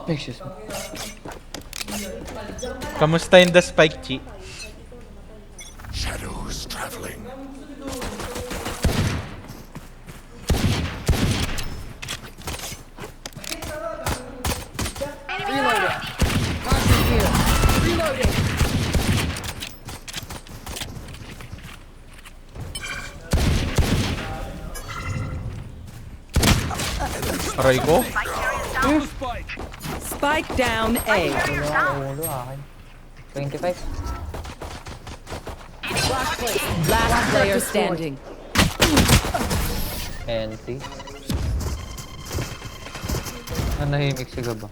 Excuse me. Kamusta yung the spike, Chi? Shadows traveling. Reloading. Toxin here. Reloading. Aray ko? Spike down A. Ulo ang ulo akin. 25. Last player standing. NT. Nahimik si Gaba.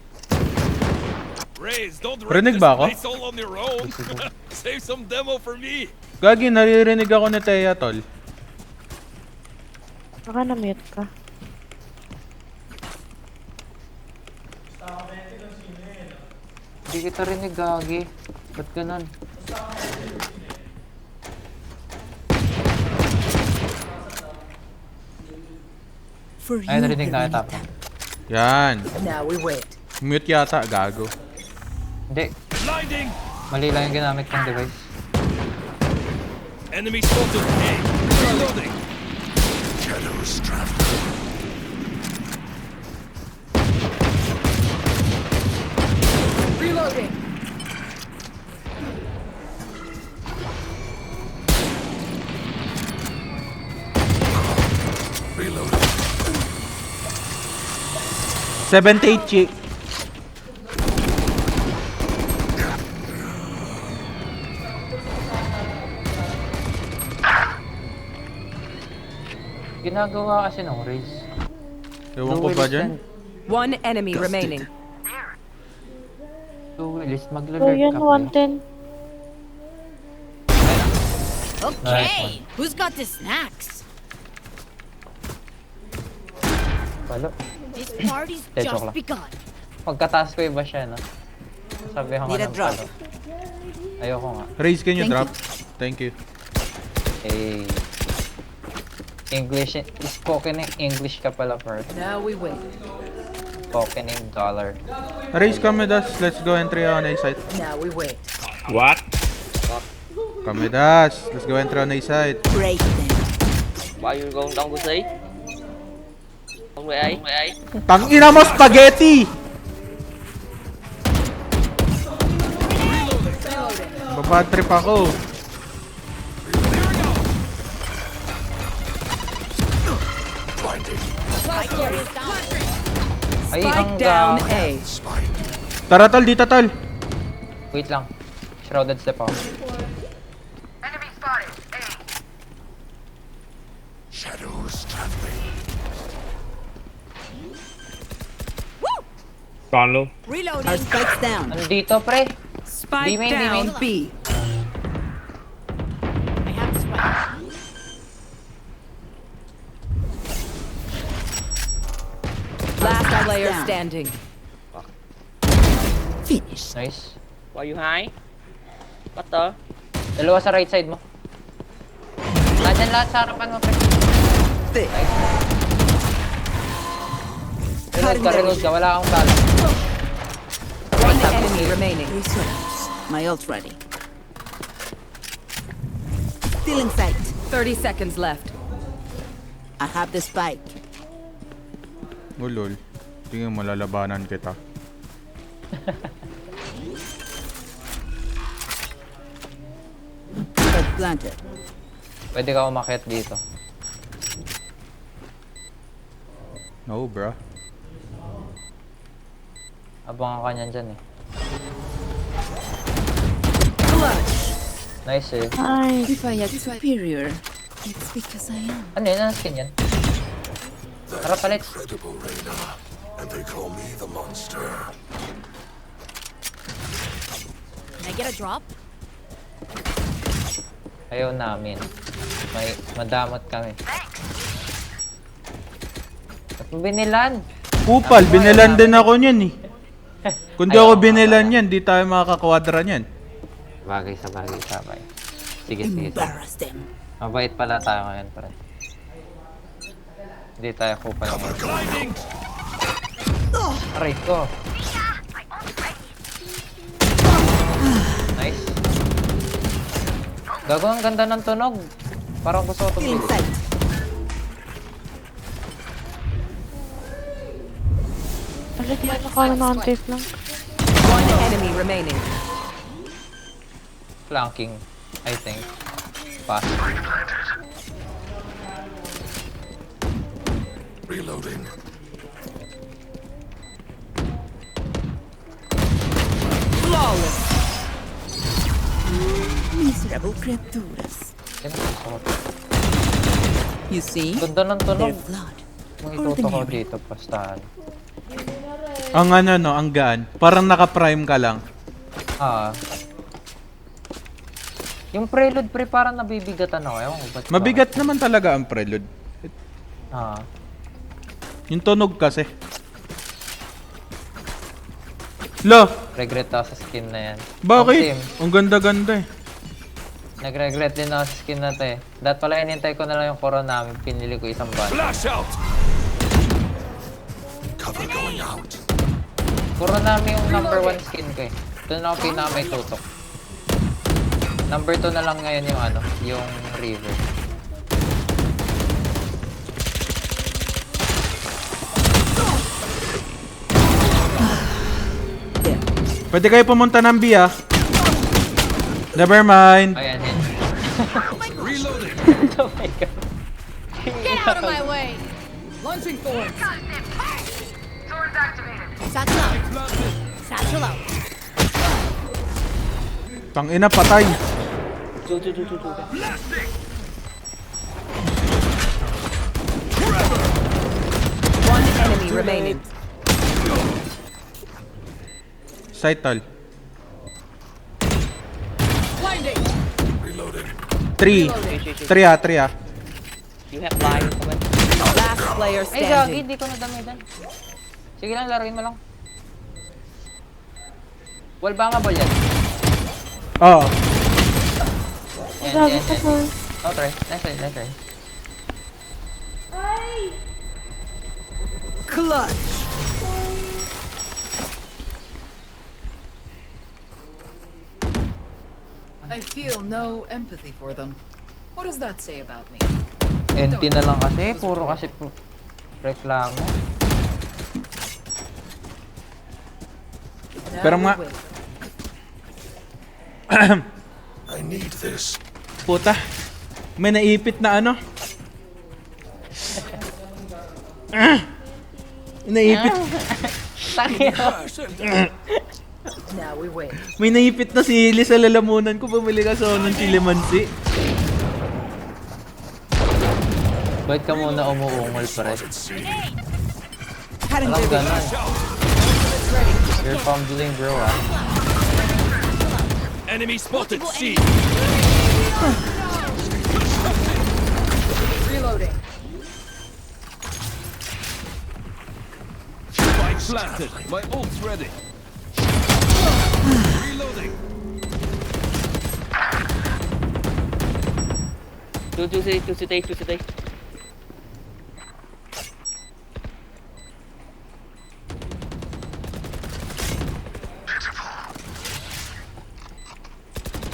Raze, don't Rinig wreck ba this ako? place all on your own. Save some demo for me. Gagi, naririnig ako ni Teya, tol. Baka na-mute ka. Hindi kita rinig, Gagi. Ba't ganun? Ay, narinig na kita. Yan. Now we wait. Mute yata, gago. Hindi. Blinding. Mali lang yung ginamit kong device. Enemy spotted. Hey, reloading. Shadows traveling. Reloading. Reloading. 78, Chi. Ginagawa kasi ng race. Ewan ko ba dyan? One enemy remaining. So, Willis, So maglo-lurk yun, ka pa. 110. Okay, Who's got the snacks? Palo. This party's Joke just lang. begun. Pagkataas ko iba siya, no? Sabi ko nga Need a ng drop. palo. Ayoko nga. Raise, can you Thank drop? Thank you. Eh... English, spoken in English ka pala first. Now we wait. Spoken in dollar. Raise, come with us. Let's go entry on A site. Now we wait. What? Come with us. Let's go entry on A site. Break them. Why you going down to say? Không về ấy. Tangina mo, spaghetti! Babad trip ako. Blinding. Ay, Spike ang down ga... A. Spine. Tara, tol. Dito, tol. Wait lang. Shrouded step ako. Shadows traveling. Follow. Reloading. Our spike's down. Nandito, pre. Spike Di main, di down main. B. I have the spike. Last player standing. Finish. Nice. Why you high? Butter. Dalawa sa right side mo. Nandyan lahat sa harapan mo, pre. Nice. Reload ka. Wala akong bala. One enemy remaining. My ult ready. Still in sight. 30 seconds left. I have the spike. Oh, lol. Tingin mo, lalabanan kita. Spike planted. Pwede ka umakyat dito. No, bro. Abangan ka niyan dyan eh. Nice eh. Ay, If I act superior, it's because I am. Ano yun? Ano skin yan? Harap palit. Incredible Reyna. And they call me the monster. Can I get a drop? Ayaw namin. Madamot kami. At binilan. Kupal, binilan din ako niyan eh. Kung di ako binilan yan, di tayo makakakwadra niyan. Bagay sa bagay, sabay. Sige, sige. Embarrass them. Mabait pala tayo ngayon, pre. Hindi tayo kupal ngayon. Blinding. Aray ko. Gago, ang ganda ng tunog. Parang gusto ko Stealing tumigil. sight. One enemy remaining. Flanking, I think. Pass. Reloading. Flawless. Miserable creaturas. Yan ang gusto ko. You see? Ganda ng Their tunog. blood. Kung ituto ko dito, pastahan. Ang ano no, ang gaan. Parang naka-prime ka lang. Ah. Yung prelude pre, parang nabibigatan ako. Ewan ko ba't ba? Mabigat naman talaga ang prelude. Ah. Yung tunog kasi. Lo, Regret ako sa skin na yan. bakit? Team, Ang ganda-ganda eh. nag-regret din ako sa skin na to eh. Dahil pala inintay ko na lang yung corona namin, pinili ko isang ban. Flash out! Cover going out. Corona namin yung number 1 skin ko eh. Doon ako pinaka may tutok. Number 2 na lang ngayon yung ano, yung river. Pwede kayo pumunta ng B ah. Never mind. Ayan yun. Reloading! Oh my god. Get out of my way! Launching forward. Satchel out. Satchel out. Tangina, patay. Chu. One enemy remaining. Sight tall. Blinding. Reloading. 3 ah. You have flying comment. Last player Ay, gagi, standing. hindi ko nadamitan. Sige lang, laruin mo lang. Wall bangable yan. Oo. Yan. Oh, try. Nice try. Clutch. I feel no empathy for them. What does that say about me? NT na lang kasi, puro kasi reklamo. Pero nga, I need this. puta. May naipit na ano. Naipit. Now we wait. May naipit na sili sa lalamunan ko. Bumili ka sa ng chilimansi. Ba't ka muna umuungol pa rin? Cutting Alam their ganun. You're fumbling bro ah. Enemy spotted C! Reloading. Spike planted! My ult's ready! Reloading! Two city.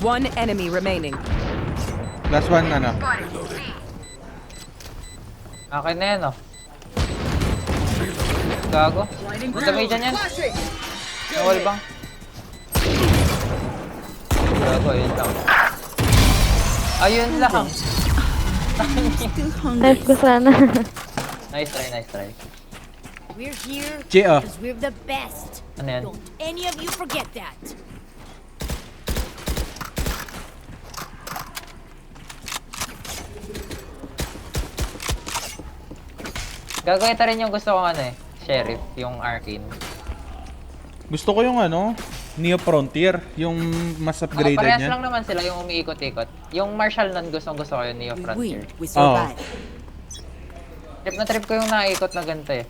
One enemy remaining. Last one, ano. Akin na yan oh. Gago. Madami dyan yan. Wall bang? Gago, ayun lang. Ayun lang. still hungry. Nice try. We're here G.O. because we're the best. Ano yan? Don't any of you forget that. Gago, ito rin yung gusto kong ano eh. Sheriff, yung Arcane. Gusto ko yung ano, Neo Frontier. Yung mas upgraded Parehas niya. lang naman sila yung umiikot-ikot. Yung Marshall nun gusto ko yung Neo We Frontier. win. We survive. Trip na trip ko yung naikot na ganito eh.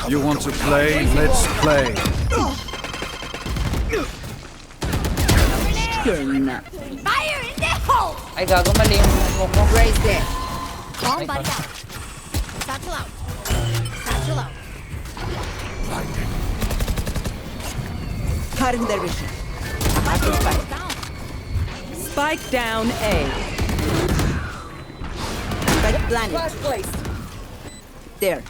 You want to play? Let's play. You're nothing. Fire in the hole! Ay gago, mali yung smoke mo. Raise there. Bomb buddy out. Satchel out. Satchel out. Cutting their vision. I have this fight. Down. Spike down A. Spike planted. Flash placed. There.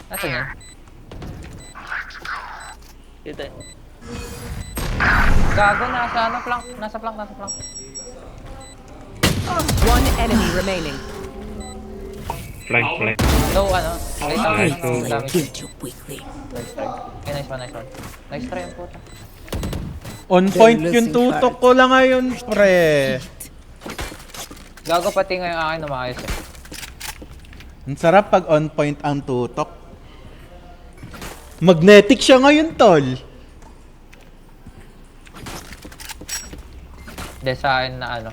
Nasaan yan? Dito eh. Gago, nasa ano, flank. Nasa flank. One enemy remaining. Flank. No, ano. Wait, Nice, damage. Killed you quickly. Nice try. Okay, nice one. Nice try ang puta. On point yung tutok ko lang ngayon, pre. Gago pati nga yung akin na maayos eh. Ang sarap pag on point ang tutok. Magnetic siya ngayon, tol. Hindi sa akin na ano.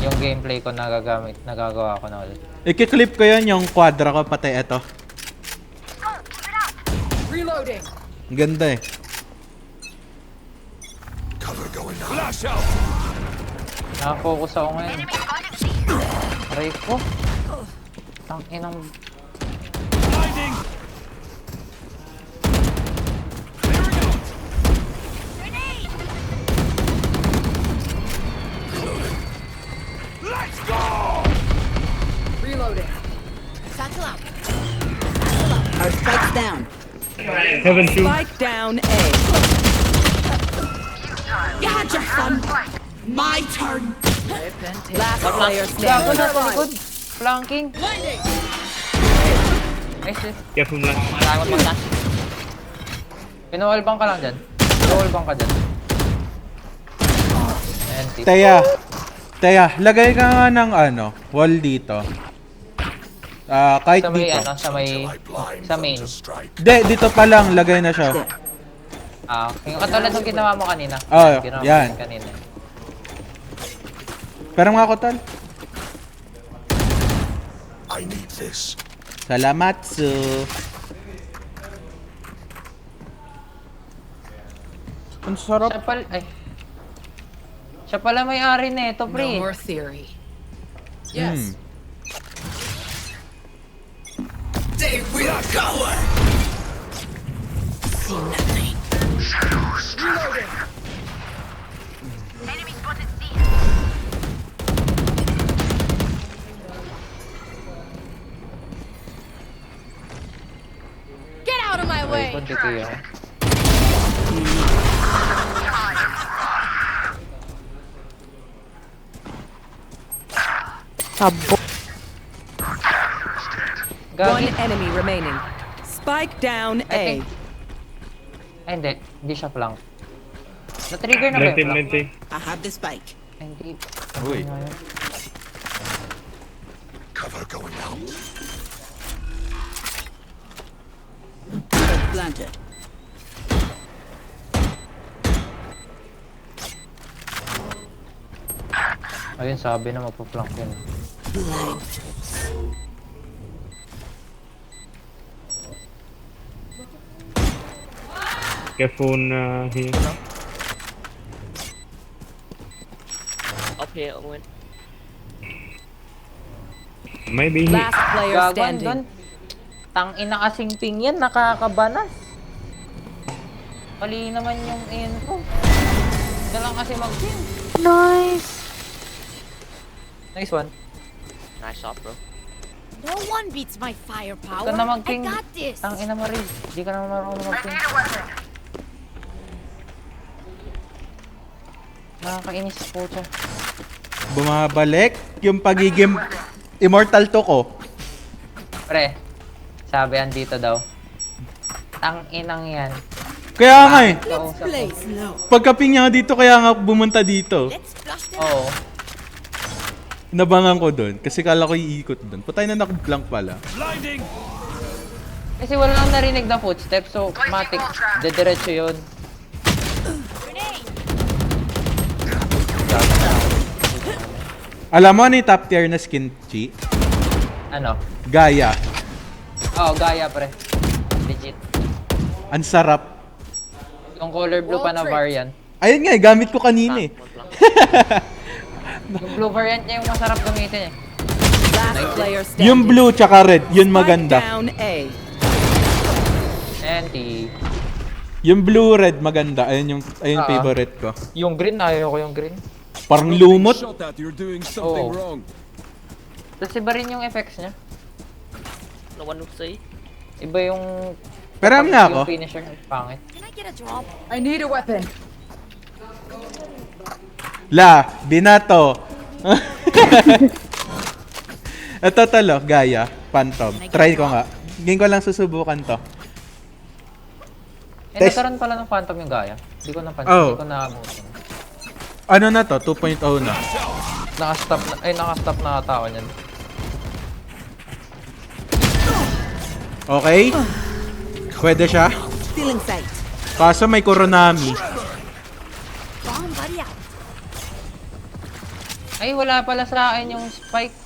Yung gameplay ko nagagawa ko na ulit. Iki-clip ko yan yung quadra ko, pati eto. Reloading. Ang ganda eh. Cover going out. Flash out. Nakafocus ako ngayon. Aray ko. Tanginang... Blinding. Clearing out. Let's go. Reloading. Satchel out. Our spike's down. Heaven 2. Spike down A. Gotcha, son. My turn. Last player Gago standing. na likod. Flanking. Nice eh. Careful lang. Maraming magta. Pinuwalbang ka lang dyan. Pinuwalbang ka dyan. NT. Teya, lagay ka nga ng ano, wall dito. Kahit Sa may dito. ano, sa may... I blind Sa them main. to strike. Dito pa lang, lagay na siya. Yung katulad ng ginawa mo kanina. Oh, Ginawa mo yan. kanina. Pero mga kotal. I need this. Salamat, su. Ang sarap. Siya pala may-ari nito, No pre. more theory. Yes. They will cower. See nothing. Get out of my Ay, way. kundi kayo. One Gagi. enemy remaining. Spike down I A. think... Ay, hindi. Hindi siya flank. Na-trigger na ba yung flank? Lente. I have the spike. Ay, hindi. Uy. Ano yun? Cover going out. Spike planted. Ayun, sabi na magpa-flank yun. Blind. Careful here. Up here, Owen. Maybe he. Last player Gagon doon. standing. Tang-ina kasing ping yan, nakakabanas. Mali naman yung info. Ito lang kasi mag-ping. Nice. Nice one. Nice shot, bro. No one beats my firepower. Ikaw na I mag-ping. got this. Tang-ina mo rin. Hindi ka naman marunong mag-ping. Nakakainis po siya. Bumabalik yung pagiging immortal to ko. Pre, sabi dito daw. Tang-inang yan. Kaya nga eh. Kausap ko. Place low. Pagkaping niya dito, kaya nga bumunta dito. Let's flush them. Oo. Nabangan ko doon. Kasi kala ko iikot doon. Patay na nakablank pala. Blinding. Kasi wala nang narinig na footsteps, so matik. Dediretso yun. Alam mo ano yung top tier na skin, Chi? Ano? Gaia. Oo, Gaia pre. Legit. Ang sarap. Yung color blue pa na variant. Ayun nga eh, gamit ko kanina eh. Yung blue variant niya yung masarap gamitin eh. Last player standing. Yung blue tsaka red, yun Spike maganda. down A. NT. Yung blue-red maganda. Ayun Ah. favorite ko. Yung green, ayaw ko yung green. Parang lumot. Shot at, you're doing something Oh. wrong. Tapos iba rin yung effects niya. No one would say. Iba yung... Pero nga ako. Yung finisher, pangit. Can I get a drop? I need a weapon. La, binato. Ito talo, Gaya, Phantom. Try ko nga. Ngayon ko lang susubukan to. Test. Nagkaroon pala ng Phantom yung Gaya. Hindi ko napansin. Oh. Hindi ko naabutan. Ano na to? 2.0 na. Naka-stop na tao niyan. Okay? Pwede siya. Still in sight. Kaso may Kuronami. Bomb buddy out. Ay, wala pala sa akin yung spike.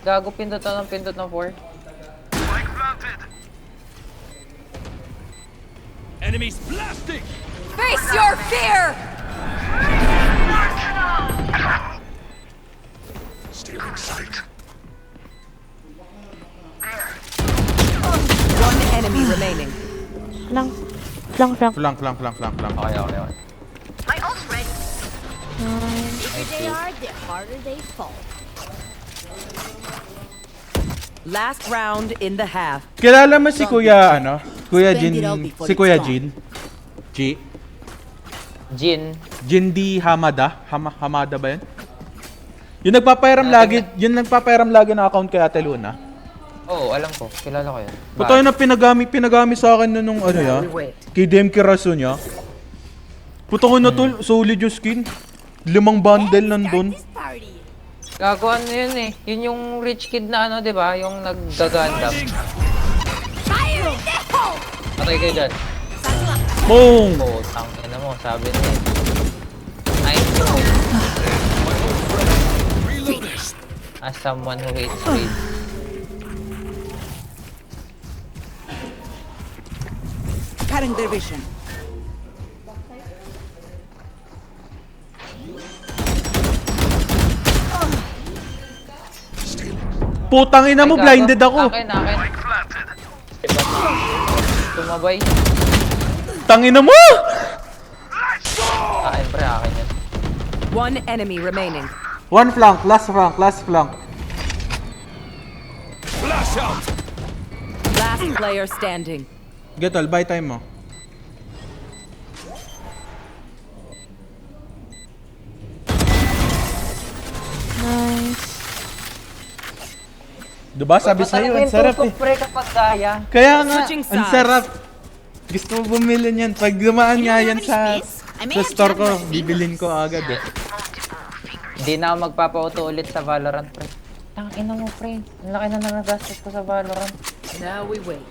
Gago, pindot ng 4. Enemies blasting! Face your fear! Stealing sight. One enemy remaining. Flank. Okay. My ult's ready. The bigger they are, the harder they fall. Last round in the half. Kilala mo si Kuya, ano? Kuya Spend Jin, it all before si it's Kuya gone. Jin. G. Jin. D. Hamada. Hamada ba yun? Yung nagpapairam lagi ng account kay Ate Luna. Oo, alam ko. Kilala ko yun. Puto yun na pinagami sa akin nung ano ya. Kay Dem Kiraso niya. Puto ko na tol, solid yung skin. 5 bundle nandun. This party. Gago, ano yun eh. Yun yung rich kid na ano, di ba? Yung naggagandam. Fire in the hole! Patay kayo dyan. Boom! Oo, tangin na mo. Sabi niya eh. Nice yun. As someone who hates raid. Cutting their vision. Putang ina mo, Ay, gago. blinded ako. Akin. Tumabay. Tangina mo! Akin pre, akin yan. One enemy remaining. One flank, last flank. Flash out! Last player standing. Getol, buy time mo. Diba sabi sa'yo, ang sarap eh. Pre kapag gaya. Kaya nga, Switching ang sides. sarap. Gusto mo bumili niyan. Pag dumaan nga yan sa store ko, bibilin ko agad eh. Hindi na ako magpapauto ulit sa Valorant pre. Tangina mo pre. Ang laki na nagastos ko sa Valorant. Now we wait.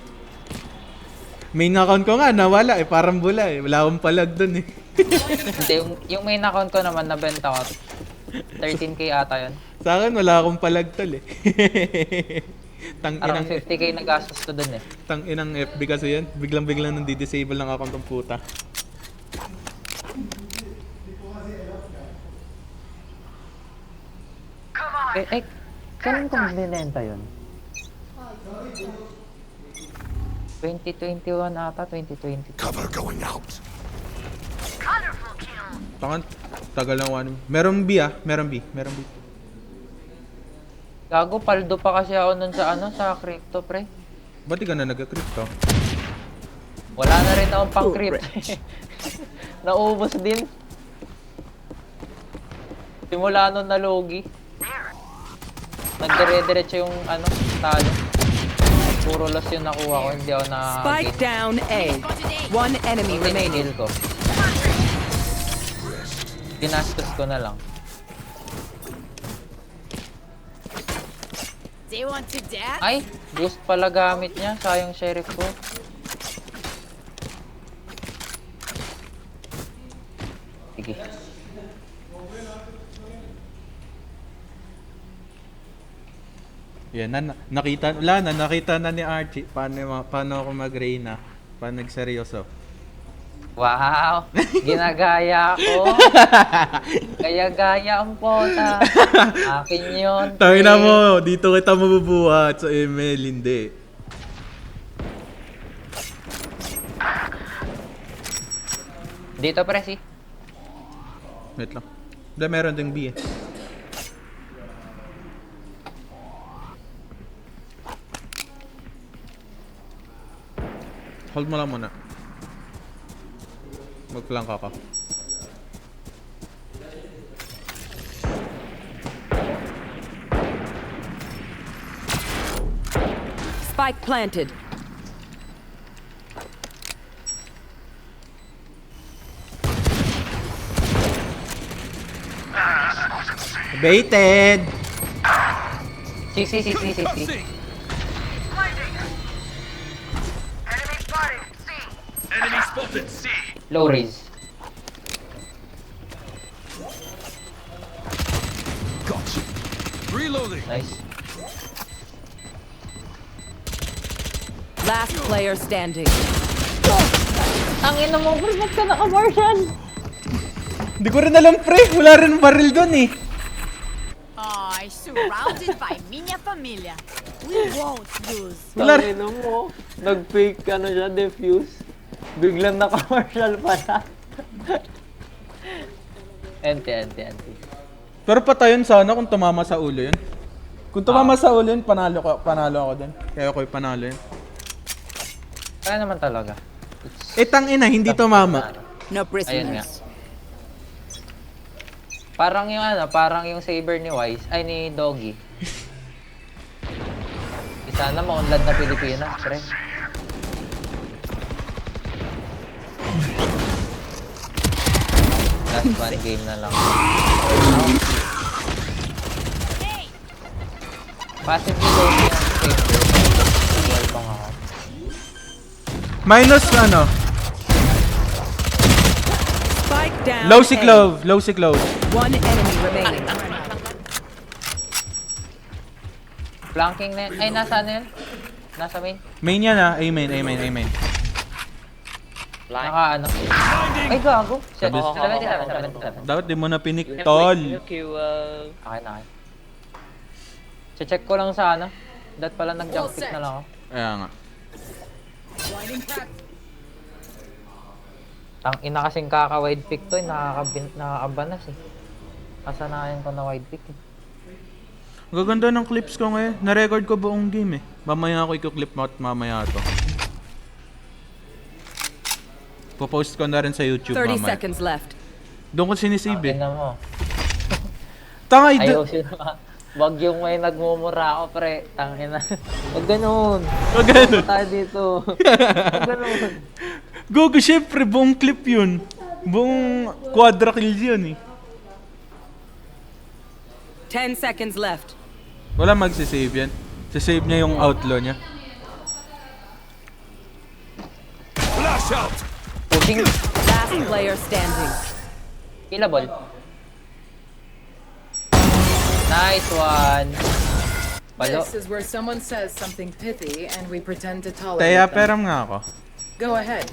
Main account ko nga, nawala eh. Parang bula eh. Wala akong palag dun eh. Hindi, yung main account ko naman nabenta ko. 13k ata yun. Sa akin, wala akong palag tol eh. Parang Tanginang 50k nagastos ko dun eh. Tanginang FB kasi yan. Biglang nang di-disable ng account ng puta. Kailan ko binenta yun? 2021 ata, 2020. Cover going out. Tangan, tagal ng one. Meron B. Gago, paldo pa kasi ako nun sa ano, sa crypto pre. Ba't di ka na nag-crypto? Wala na rin akong pang crypto. Naubos din. Simula nun nalugi. Nagdire-diretso yung ano, talo. Puro loss yung nakuha ko, hindi ako na Spike down A. One enemy remaining. Tinigil ko. Ginastos ko na lang. They want to dance? Ay, boost pala gamit niya. Sayang sheriff ko. Sige. Yan, nakita na ni Archie paano ako mag-Reyna. Paano nagseryoso. Wow! Ginagaya ko. Kaya gaya ang pota. Akin yun. Tangina mo, dito kita mabubuhat sa email, hindi. Dito, pre, si. Wait lang. Hindi, meron ding B eh. Hold mo lang muna. Magplank ka. Spike planted. Baited! Si. Enemy spotted. C. Low raise. Gotcha. Reloading. Nice. Last player standing. Ang ina mo, pre, ba't ka naka-Martian? Hindi ko rin alam, pre. Wala rin baril doon eh. Ay, surrounded by minha família. We won't lose. Wala Ang ina mo, nag-fake siya, defuse. Biglang naka-Martial pala. Ente. Pero patayon sana kung tumama sa ulo yun. Kung tumama sa ulo yun, panalo ako dun. Kaya ako'y panalo yun. Kaya naman talaga. Tangina, hindi tumama. No Ayun nga. prisoners. Parang yung saber ni Wise, ay ni Doggy. Sana maunlad na Pilipinas, pre. Last one game na lang. Passively Doggy ang saber. Well pang ako. Minus ano? Spike down. Low si A. Clove. One enemy remaining. Flanking na ay nasa ano yun? Nasa main? Main yan ah. Amen. Naka ano? Ay gago. 77. Dapat di mo na piniktol. Okay na. Check ko lang sa ano. Dat pala nag-jump pick na lang ako. Kaya nga. Tang ina kasing kaka-wide pick to, nakakabanas eh. Kasanayan ko na wide pick eh. Gaganda ng clips ko ngayon. Na-record ko buong game eh. Mamaya ako i-clip mo at mamaya to. Popost ko na rin sa YouTube 30 mamaya. seconds left. Doon ko sinisave eh. Tingnan mo. Tangay, Ayaw sila. Wag yung may nagmumura ako pre. Tangina. Wag ganun. Tayo dito. Wag ganun. Gogo, syempre, buong clip yun. Buong quadra kills yun eh. 10 seconds left. Wala magsisave yan. Sisave niya yung outlaw niya. Flash out. Pushing. Last player standing. Killable. Nice one. Balo. This is where someone says something pithy and we pretend to tolerate Taya, them. peram nga ako. Go ahead.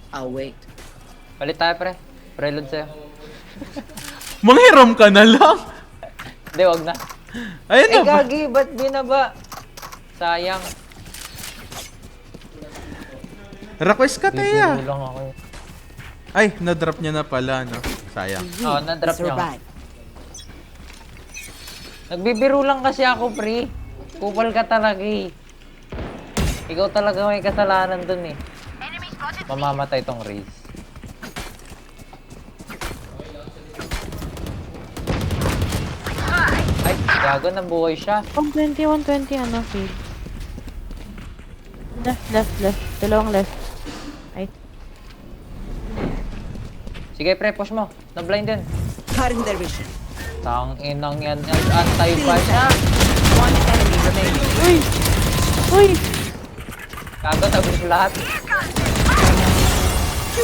I'll wait. Palit tayo pre. Preload sa'yo. Manghiram ka na lang. Hindi, wag na. Ayun na ba? Gagi, ba't binaba? Sayang. Request ka, Taya. Bibiro lang ako eh. Ay, na-drop niya na pala, no? Sayang. Oo, na-drop niya ako. Survive. Nagbibiro lang kasi ako, pre. Kupal ka talaga eh. Ikaw talaga may kasalanan dun eh. Mamamatay tong race. Ay, gago, nabuhay siya. 120 ano, feed. Left. Dalawang left. Ay. Sige, pre, push mo. Na-blind din. Cutting their vision. Tang inang yan. Anti-pa siya. One enemy remaining. Uy! Gago, nabis lahat.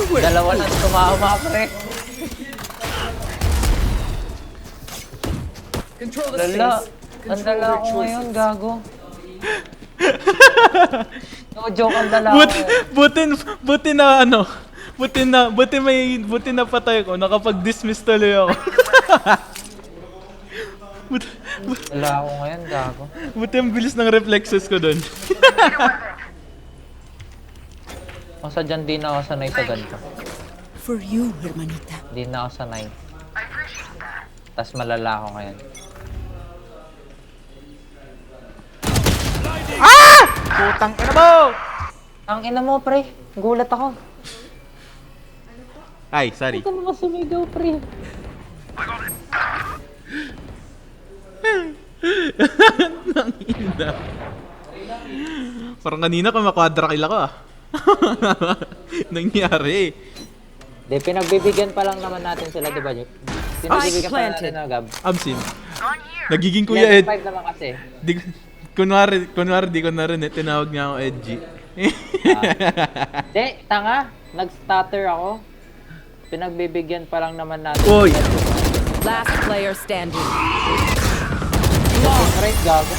Dalawa lang tumama, pre. Control the Lala. space. Ang Control dala their ko choices. ngayon, gago. No joke, ang dala ko. Buti na patay ko. Nakapag-dismiss tuloy ako. Dala ko ngayon, gago. Buti ang bilis ng reflexes ko doon. Kung sa dyan din ako sanay sa ganito. for you, hermanita. Hindi na ako sanay. Tas malala ako ngayon. Putang ina mo! Ang ina mo, pre. Gulat ako. Ay, sorry. Ito naman sumigaw, pre. Nang ina. Parang kanina kumakwadra kill ako ah. Nangyari. Di, pinagbibigyan pa lang naman natin sila, di ba, Jeff? Pinagbibigyan pa natin na, Gab. Absim. Nagiging Kuya Ed. Level 5 naman kasi. Kunwari di ko narinig, tinawag niya ako Edgy. Di, tanga. Nag-stutter ako. Pinagbibigyan pa lang naman natin. Oy! Last player standing. Right, gago.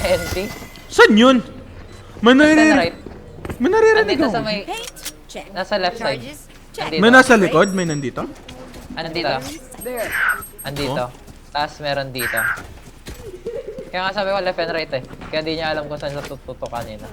Entry. Saan yun? Then right. Manaririnig Andito sa ako. may... Paint. Check. Nasa left side. Charges. Check. Andito. May nasa likod? May nandito? Andito. Andito. Tapos meron dito. Kaya nga sabi ko left and right eh. Kaya di niya alam kung saan sa tututo kanina.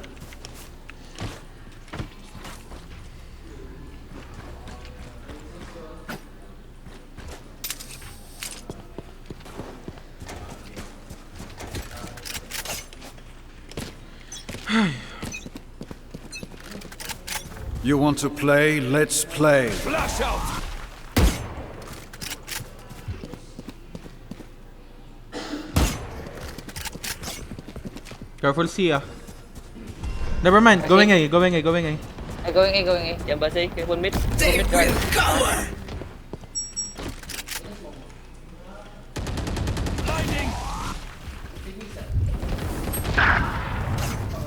You want to play? Let's play. Flash out! Careful C ah. Never mind, going A, going A, going A. Ay, going A, going A. Yan ba say? Kay 1 mid? 1 mid guard. Lightning!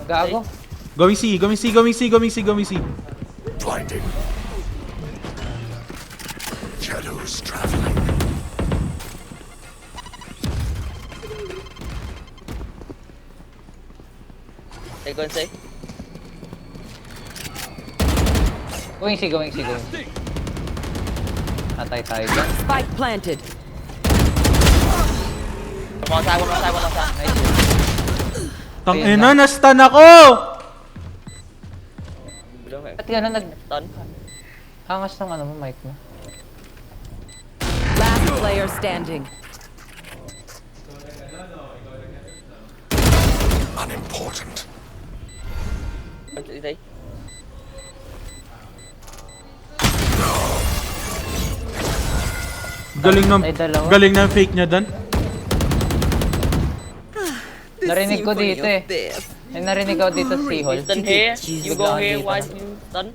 Gago. Going C, going C, going C, going C, going C. Blinding. Shadows traveling. Say go and say. Going C, going C, going C. Atay tayo dyan. Spike planted. One side, one side, one side. Nice. Tangina, na-stun ako! Ba't gano'n Stun. nag-hangas ng ano mo, mic mo? Last player standing. Unimportant. What did you say? Ay, dalawa. Galing ng fake niya dan. Narinig ko dito eh. Ay, narinig ko dito si Hall. Stun here. You go here while you stun.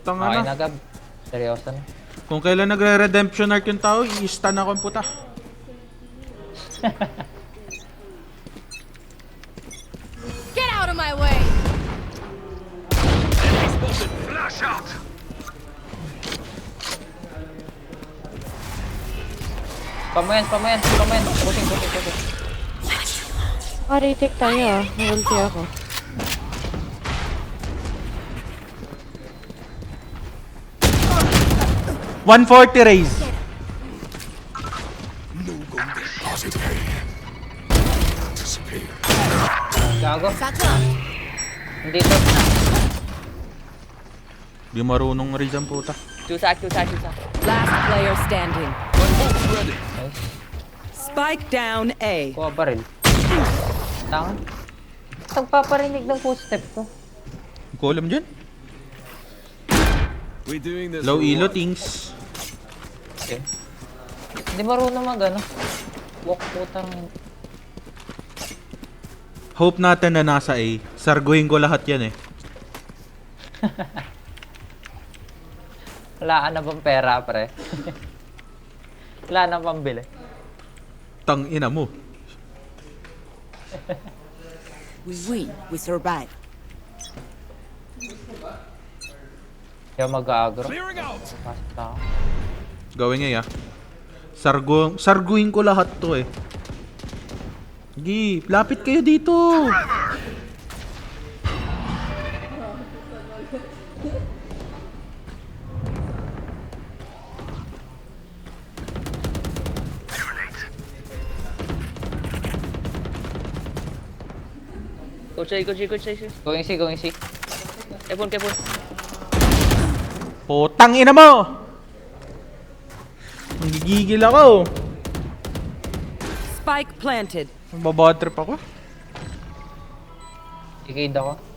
Tanga Okay na. na, Gab. Seryoso na. Kung kailan nagre-redemption arc yung tao, i-stun ako ang puta. Get out of my way. Flash out! Pamayan, pamayan, pamayan. Puting, puting, puting. Retake tayo ah. Nagulti ako. $140 raise. Positive. Disappear. Gago. Satchel out. Dito. Di marunong raise ang puta. Two side, two side, two side. Last player standing. Nice. Spike down A. Kuha baril. Tanga. Nagpaparinig ng footstep ko. Hindi ko alam dyan. We doing this Low for elo what? things. Okay. Hindi marunong mag ano. Walk putang. Hope natin na nasa A. Sarguhin ko lahat yan eh. Wala ka na bang pera, pre? Wala na pambili. Tang ina mo. We win. We survive. Kaya mag-agro. Clearing out! Basta ako. Gawin nga ya. Sarguhin ko lahat to eh. Gi, lapit kayo dito. Go C, go C, go C. Going C, going C. Careful, careful. Putang ina mo! Nagigigil ako. Spike planted. Mababad trip ako. Ikid ako.